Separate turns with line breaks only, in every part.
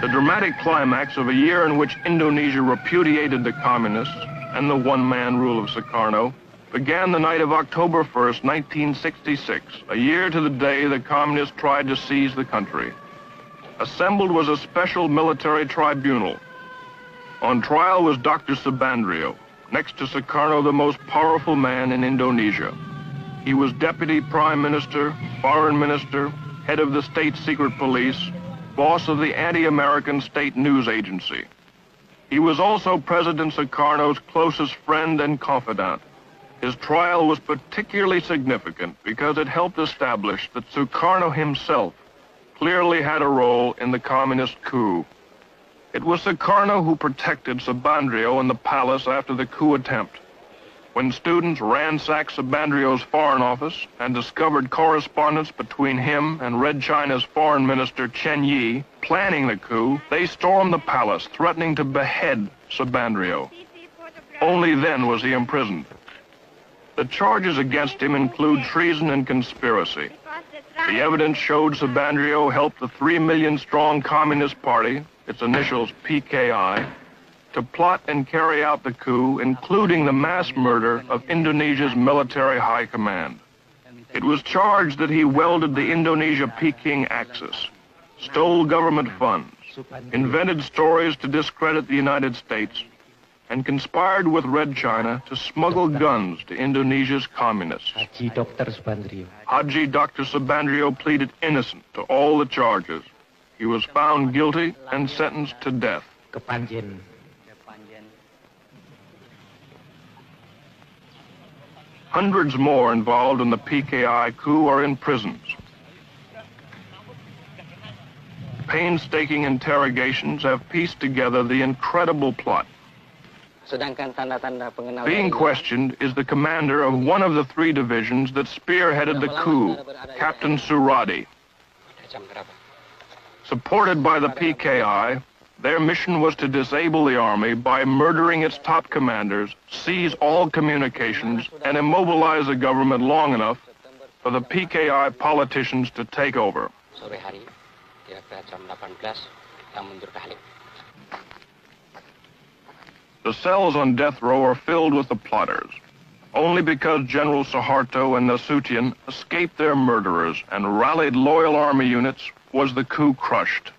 The dramatic climax of a year in which Indonesia repudiated the communists and the one-man rule of Sukarno began the night of October 1st, 1966, a year to the day the communists tried to seize the country. Assembled was a special military tribunal. On trial was Dr. Subandrio, next to Sukarno the most powerful man in Indonesia. He was Deputy Prime Minister, Foreign Minister, head of the State Secret Police, boss of the anti-American state news agency. He was also President Sukarno's closest friend and confidant. His trial was particularly significant because it helped establish that Sukarno himself clearly had a role in the communist coup. It was Sukarno who protected Subandrio in the palace after the coup attempt. When students ransacked Subandrio's foreign office and discovered correspondence between him and Red China's foreign minister Chen Yi planning the coup, they stormed the palace, threatening to behead Subandrio. Only then was he imprisoned. The charges against him include treason and conspiracy. The evidence showed Subandrio helped the 3 million-strong Communist Party, its initials PKI, to plot and carry out the coup, including the mass murder of Indonesia's military high command. It was charged that he welded the Indonesia-Peking axis, stole government funds, invented stories to discredit the United States, and conspired with Red China to smuggle guns to Indonesia's communists. Haji Dr. Subandrio pleaded innocent to all the charges. He was found guilty and sentenced to death. Hundreds more involved in the PKI coup are in prisons. Painstaking interrogations have pieced together the incredible plot. Being questioned is the commander of one of the 3 divisions that spearheaded the coup, Captain Suradi. Supported by the PKI, their mission was to disable the army by murdering its top commanders, seize all communications, and immobilize the government long enough for the PKI politicians to take over. The cells on death row are filled with the plotters. Only because General Suharto and Nasution escaped their murderers and rallied loyal army units was the coup crushed.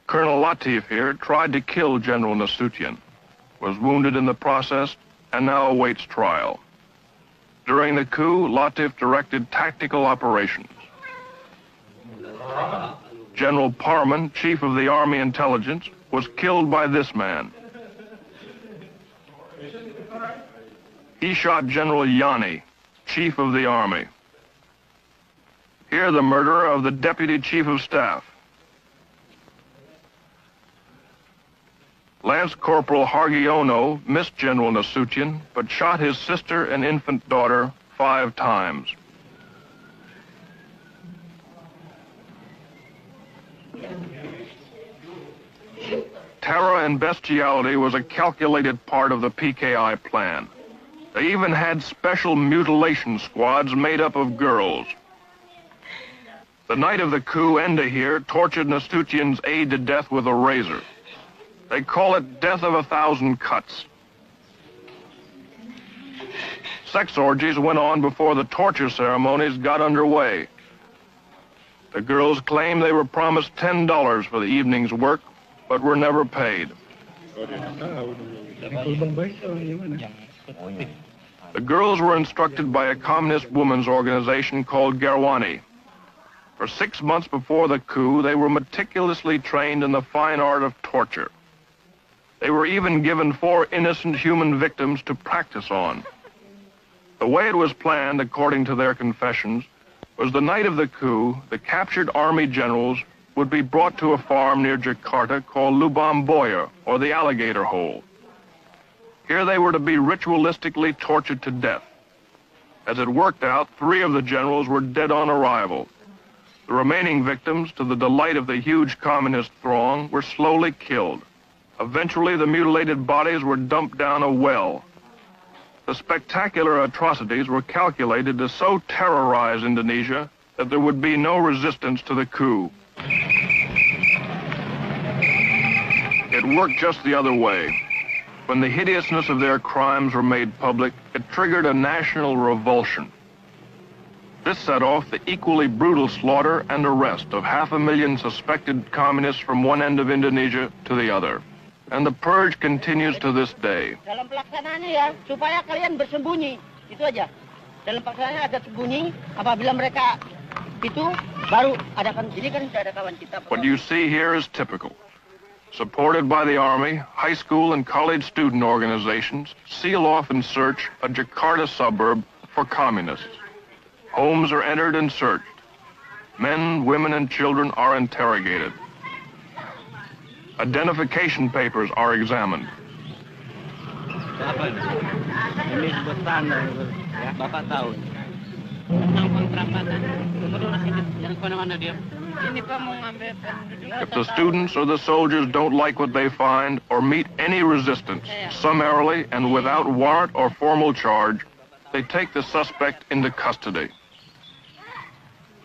Colonel Latif here tried to kill General Nasution, was wounded in the process, and now awaits trial. During the coup, Latif directed tactical operations. General Parman, chief of the Army Intelligence, was killed by this man. He shot General Yani, chief of the army. Here the murderer of the deputy chief of staff. Lance Corporal Hargiono missed General Nasution, but shot his sister and infant daughter 5 times. Terror and bestiality was a calculated part of the PKI plan. They even had special mutilation squads made up of girls. The night of the coup, Enda here tortured Nasution's aide to death with a razor. They call it death of 1,000 cuts. Sex orgies went on before the torture ceremonies got underway. The girls claim they were promised $10 for the evening's work, but were never paid. The girls were instructed by a communist women's organization called Garwani. For 6 months before the coup, they were meticulously trained in the fine art of torture. They were even given 4 innocent human victims to practice on. The way it was planned, according to their confessions, was the night of the coup, the captured army generals would be brought to a farm near Jakarta called Lubang Boya, or the Alligator Hole. Here they were to be ritualistically tortured to death. As it worked out, 3 of the generals were dead on arrival. The remaining victims, to the delight of the huge communist throng, were slowly killed. Eventually, the mutilated bodies were dumped down a well. The spectacular atrocities were calculated to so terrorize Indonesia that there would be no resistance to the coup. it worked just the other way. When the hideousness of their crimes were made public, it triggered a national revulsion. This set off the equally brutal slaughter and arrest of 500,000 suspected communists from one end of Indonesia to the other. And the purge continues to this day.
Dalam pelaksanaannya ya, supaya kalian bersembunyi. Itu aja. Dalam pelaksanaannya agak sembunyi, apabila mereka itu baru adakan, ini kan sudah ada kawan kita.
What you see here is typical. Supported by the Army, high school and college student organizations seal off and search a Jakarta suburb for communists. Homes are entered and searched. Men, women, and children are interrogated. Identification papers are examined.
Ini buat tanah, Bapak tahu.
If the students or the soldiers don't like what they find or meet any resistance, summarily and without warrant or formal charge, they take the suspect into custody.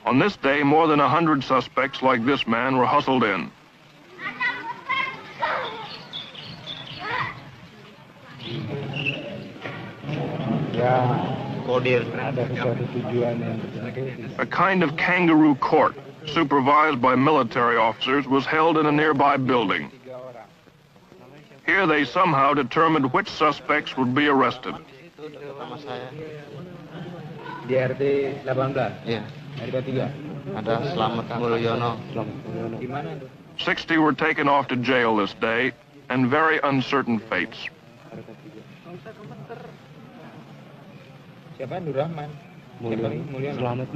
On this day, more than 100 suspects like this man were hustled in. A kind of kangaroo court, supervised by military officers, was held in a nearby building. Here they somehow determined which suspects would be arrested.
Di RT 18? Iya. RT 3? Ada Slamet Mulyono. Di mana itu?
60 were taken off to jail this day, and very uncertain fates.
Siapa? Nurrahman. Mulyono.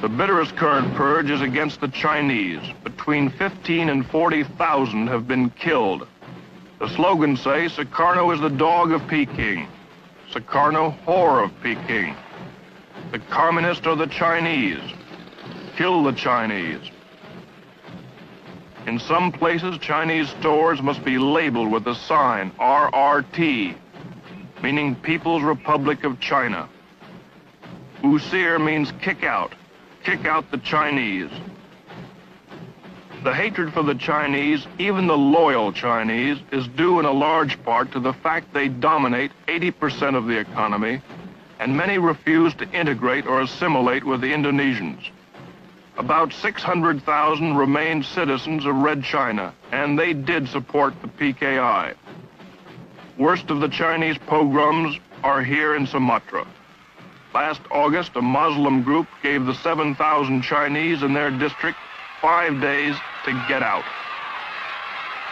The bitterest current purge is against the Chinese. Between 15 and 40,000 have been killed. The slogans say, Sukarno is the dog of Peking. Sukarno, whore of Peking. The communists are the Chinese. Kill the Chinese. In some places, Chinese stores must be labeled with the sign RRT, meaning People's Republic of China. Usir means kick out the Chinese. The hatred for the Chinese, even the loyal Chinese, is due in a large part to the fact they dominate 80% of the economy, and many refuse to integrate or assimilate with the Indonesians. About 600,000 remained citizens of Red China, and they did support the PKI. Worst of the Chinese pogroms are here in Sumatra. Last August, a Muslim group gave the 7,000 Chinese in their district 5 days to get out.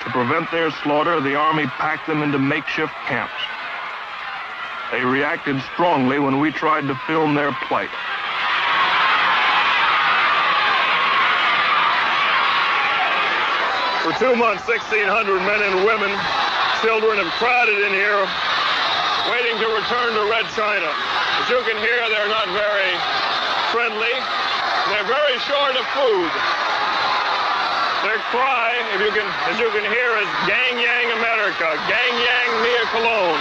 To prevent their slaughter, the army packed them into makeshift camps. They reacted strongly when we tried to film their plight. For 2 months, 1,600 men and women, children have crowded in here, waiting to return to Red China. As you can hear, they're not very friendly. They're very short of food. Their cry, as you can hear, is Gang Yang America, Gang Yang Mia Cologne,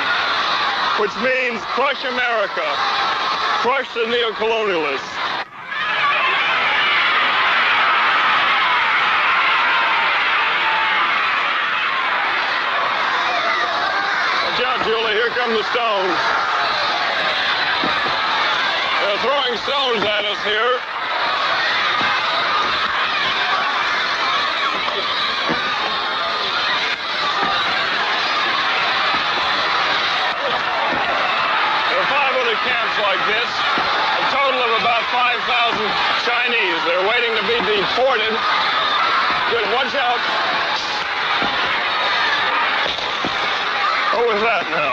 which means crush America, crush the neocolonialists. Watch out, Julie, here come the stones. They're throwing stones at us here. Camps like this, a total of about 5,000 Chinese. They're waiting to be deported. Good, watch out. What was that now?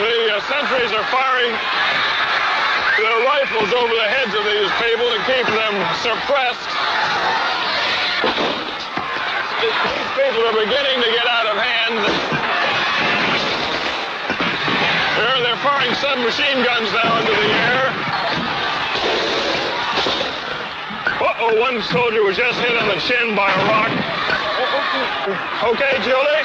The sentries are firing their rifles over the heads of these people to keep them suppressed. These people are beginning to get out of hand. They're firing submachine guns now into the air. Uh-oh, one soldier was just hit on the chin by a rock. Okay, Julie?